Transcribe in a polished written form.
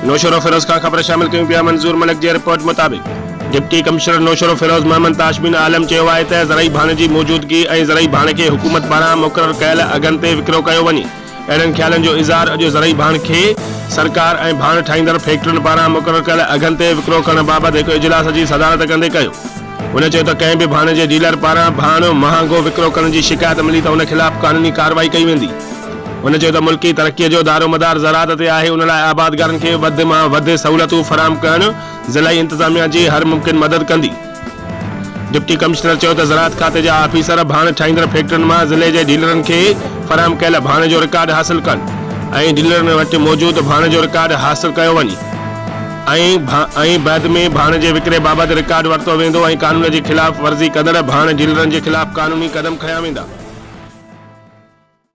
नौशरो फिरोज का खबर शामिल कयूं पिया। मंजूर मलिक जी रिपोर्ट मुताबिक डिप्टी कमिश्नर नौशरो फिरोज मोहम्मद ताशबिन आलम चयो आहे त ज़रई भाण जी मौजूदगी ऐं ज़रई भाण खे हुकूमत पारां मुक़रर कयल अघनि ते विकिरो कयो वञे। अहिड़नि ख़्यालनि जो इज़हार अॼु ज़रई भाण खे सरकार ऐं भाण ठाहींदड़ फैक्ट्रियुनि पारां मुक़रर कयल अघनि ते विकिरो करण बाबति हिकु इजलास जी सदारत कंदे कयो। हुन चयो त कंहिं बि भाण जे डीलर पारां भाण महांगो विकिरो करण जी शिकायत मिली त हुन ख़िलाफ़ कानूनी कार्रवाई कई वेंदी। हुन चयो त मुल्की तरक़ीअ जो दारोमदार ज़राअत ते आहे। उन लाइ आबादगारनि खे वधि मां वधि सहूलियतूं फराहम करणु ज़िलाई इंतिज़ामिया जी हर मुमकिन मदद कंदी। डिप्टी कमिश्नर चयो त ज़राअत खाते जा ऑफिसर भाण ठाहींदड़ फैक्ट्रियुनि मां ज़िले जे डीलरनि खे फराहम कयल भाण जो रिकॉर्ड हासिल कनि ऐं डीलरनि वटि मौजूदु भाण जो रिकॉर्ड हासिल कयो वञे ऐं बाद में भाण जे विकिरे बाबति रिकॉर्ड वरितो वेंदो ऐं कानून जी ख़िलाफ़ वर्ज़ी कंदड़ भाण डीलरनि जे ख़िलाफ़ कानूनी क़दम खंया वेंदा।